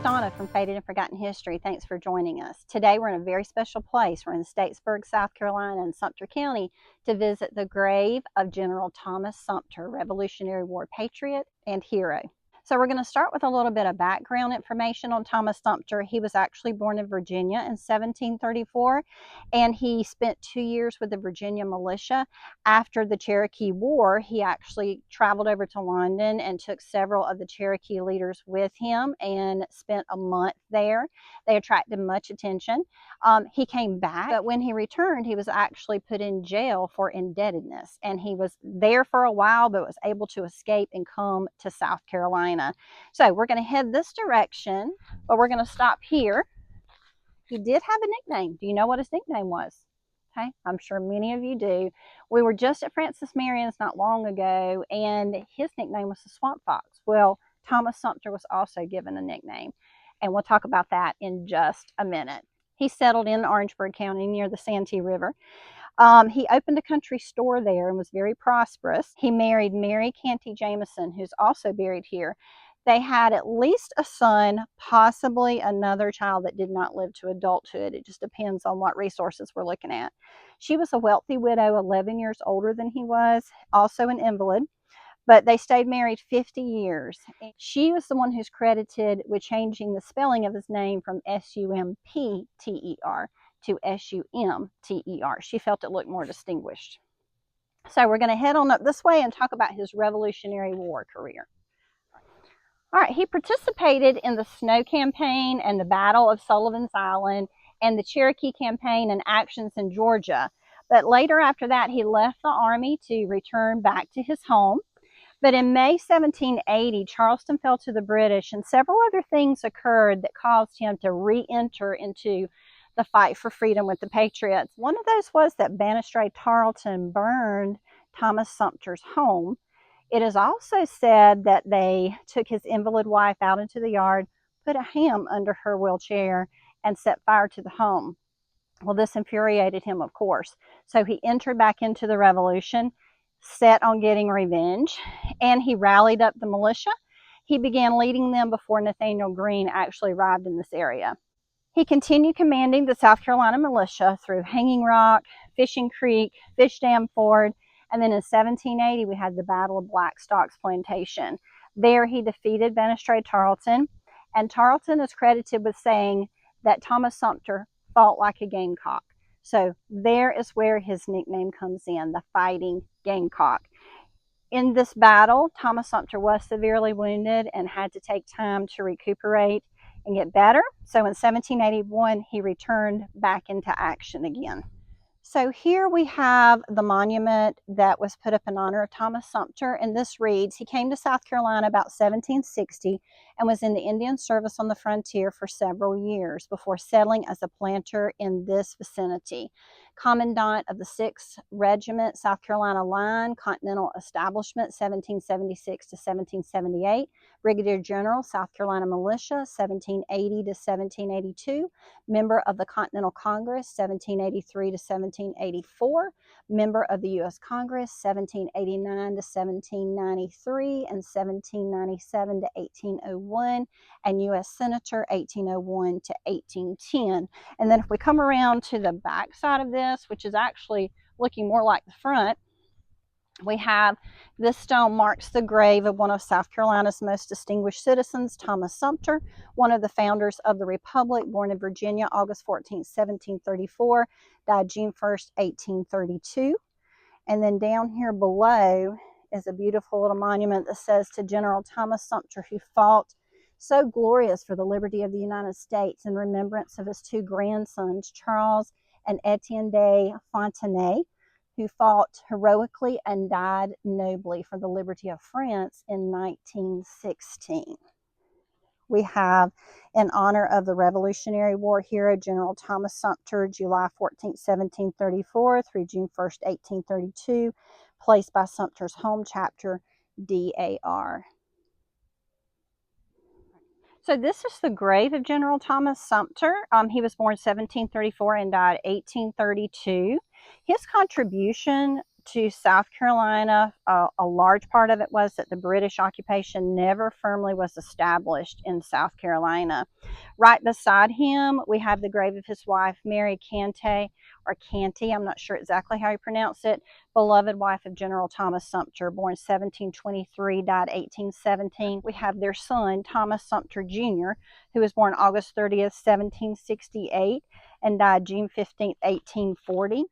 Donna from Faded and Forgotten History. Thanks for joining us. Today we're in a very special place. We're in Statesburg, South Carolina in Sumter County to visit the grave of General Thomas Sumter, Revolutionary War patriot and hero. So we're going to start with a little bit of background information on Thomas Sumter. He was actually born in Virginia in 1734, and he spent 2 years with the Virginia militia. After the Cherokee War, he actually traveled over to London and took several of the Cherokee leaders with him and spent a month there. They attracted much attention. He came back, but when he returned, he was actually put in jail for indebtedness, and he was there for a while, but was able to escape and come to South Carolina. So we're going to head this direction, but we're going to stop here. He did have a nickname. Do you know what his nickname was? Okay, I'm sure many of you do. We were just at Francis Marion's not long ago, and his nickname was the Swamp Fox. Well, Thomas Sumter was also given a nickname, and we'll talk about that in just a minute. He settled in Orangeburg County near the Santee River. He opened a country store there and was very prosperous. He married Mary Canty Jameson, who's also buried here. They had at least a son, possibly another child that did not live to adulthood. It just depends on what resources we're looking at. She was a wealthy widow, 11 years older than he was, also an invalid, but they stayed married 50 years. She was the one who's credited with changing the spelling of his name from Sumpter to Sumter. She felt it looked more distinguished. So we're going to head on up this way and talk about his Revolutionary War career. All right, he participated in the Snow Campaign and the Battle of Sullivan's Island and the Cherokee Campaign and actions in Georgia. But later after that, he left the Army to return back to his home. But in May 1780, Charleston fell to the British, and several other things occurred that caused him to re-enter into the fight for freedom with the Patriots. One of those was that Banastre Tarleton burned Thomas Sumter's home. It is also said that they took his invalid wife out into the yard, put a ham under her wheelchair, and set fire to the home. Well, this infuriated him, of course. So he entered back into the revolution, set on getting revenge, and he rallied up the militia. He began leading them before Nathaniel Greene actually arrived in this area. He continued commanding the South Carolina militia through Hanging Rock, Fishing Creek, Fish Dam Ford, and then in 1780 we had the Battle of Blackstock's Plantation. There he defeated Banastre Tarleton, and Tarleton is credited with saying that Thomas Sumter fought like a gamecock. So there is where his nickname comes in, the Fighting Gamecock. In this battle, Thomas Sumter was severely wounded and had to take time to recuperate and get better. So in 1781, he returned back into action again. So here we have the monument that was put up in honor of Thomas Sumter, and this reads, he came to South Carolina about 1760 and was in the Indian service on the frontier for several years before settling as a planter in this vicinity. Commandant of the 6th Regiment, South Carolina Line, Continental Establishment, 1776 to 1778. Brigadier General, South Carolina Militia, 1780 to 1782. Member of the Continental Congress, 1783 to 1784. Member of the U.S. Congress, 1789 to 1793 and 1797 to 1801. And U.S. Senator, 1801 to 1810. And then if we come around to the back side of this, which is actually looking more like the front, we have this stone marks the grave of one of South Carolina's most distinguished citizens, Thomas Sumter, one of the founders of the Republic, born in Virginia, August 14, 1734, died June 1st, 1832. And then down here below is a beautiful little monument that says to General Thomas Sumter, who fought so glorious for the liberty of the United States, in remembrance of his 2 grandsons, Charles and Etienne de Fontenay, who fought heroically and died nobly for the liberty of France in 1916. We have, in honor of the Revolutionary War hero, General Thomas Sumter, July 14, 1734 through June 1, 1832, placed by Sumter's home chapter, DAR. So this is the grave of General Thomas Sumter. He was born 1734 and died 1832. His contribution to South Carolina. A large part of it was that the British occupation never firmly was established in South Carolina. Right beside him, we have the grave of his wife, Mary Cantey, or Canty, I'm not sure exactly how you pronounce it, beloved wife of General Thomas Sumter, born 1723, died 1817. We have their son, Thomas Sumter Jr., who was born August 30th, 1768, and died June 15th, 1840.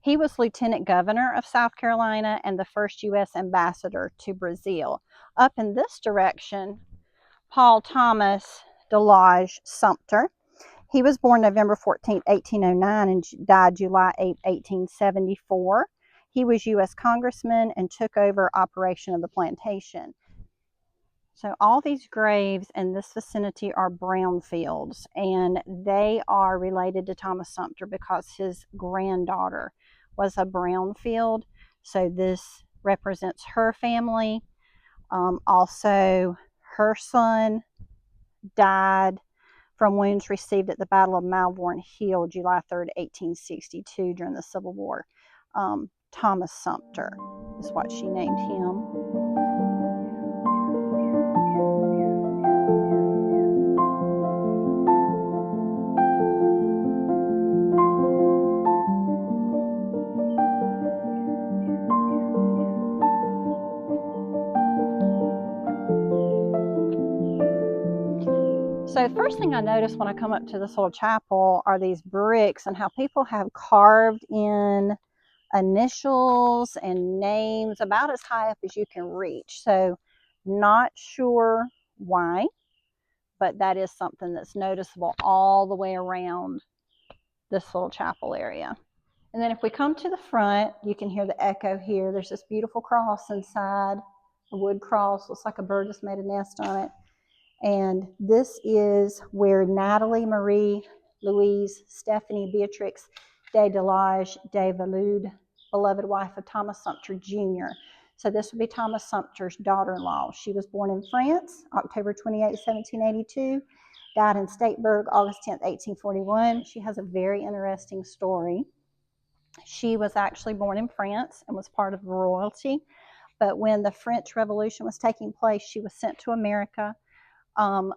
He was Lieutenant Governor of South Carolina and the first U.S. Ambassador to Brazil. Up in this direction, Paul Thomas DeLodge Sumter. He was born November 14, 1809 and died July 8, 1874. He was U.S. Congressman and took over operation of the plantation. So all these graves in this vicinity are brownfields, and they are related to Thomas Sumter because his granddaughter was a brownfield. So this represents her family. Also, her son died from wounds received at the Battle of Malvern Hill, July 3rd, 1862, during the Civil War. Thomas Sumter is what she named him. So the first thing I noticed when I come up to this little chapel are these bricks and how people have carved in initials and names about as high up as you can reach. So not sure why, but that is something that's noticeable all the way around this little chapel area. And then if we come to the front, you can hear the echo here. There's this beautiful cross inside, a wood cross. Looks like a bird just made a nest on it. And this is where Natalie Marie Louise Stephanie Beatrix de DeLodge de Valude, beloved wife of Thomas Sumter Jr. So this would be Thomas Sumter's daughter-in-law. She was born in France, October 28, 1782, died in Stateburg, August 10, 1841. She has a very interesting story. She was actually born in France and was part of royalty, but when the French Revolution was taking place, she was sent to America.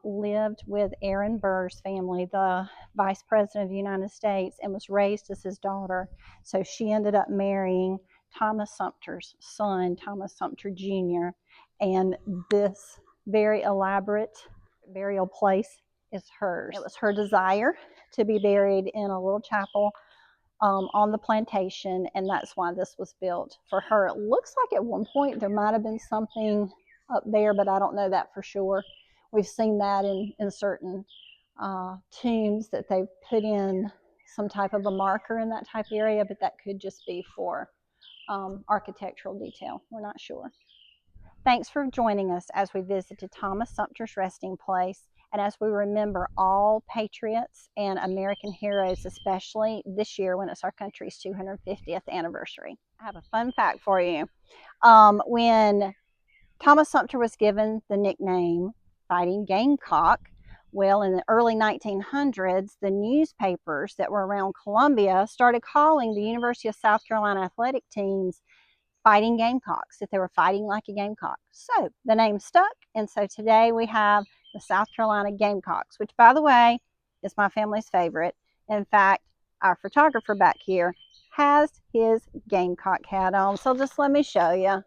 Lived with Aaron Burr's family, the Vice President of the United States, and was raised as his daughter. So she ended up marrying Thomas Sumter's son, Thomas Sumter Jr., and this very elaborate burial place is hers. It was her desire to be buried in a little chapel on the plantation, and that's why this was built for her. It looks like at one point there might have been something up there, but I don't know that for sure. We've seen that in certain tombs that they've put in some type of a marker in that type of area, but that could just be for architectural detail. We're not sure. Thanks for joining us as we visited Thomas Sumter's resting place and as we remember all patriots and American heroes, especially this year when it's our country's 250th anniversary. I have a fun fact for you. When Thomas Sumter was given the nickname Fighting Gamecock, well, in the early 1900s, the newspapers that were around Columbia started calling the University of South Carolina athletic teams Fighting Gamecocks, if they were fighting like a gamecock. So the name stuck, and so today we have the South Carolina Gamecocks, which, by the way, is my family's favorite. In fact, our photographer back here has his Gamecock hat on, so just let me show you.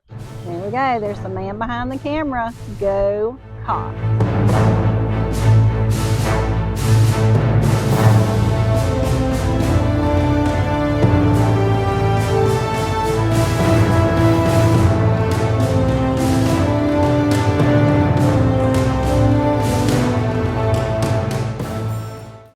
There we go. There's the man behind the camera. Go Cock.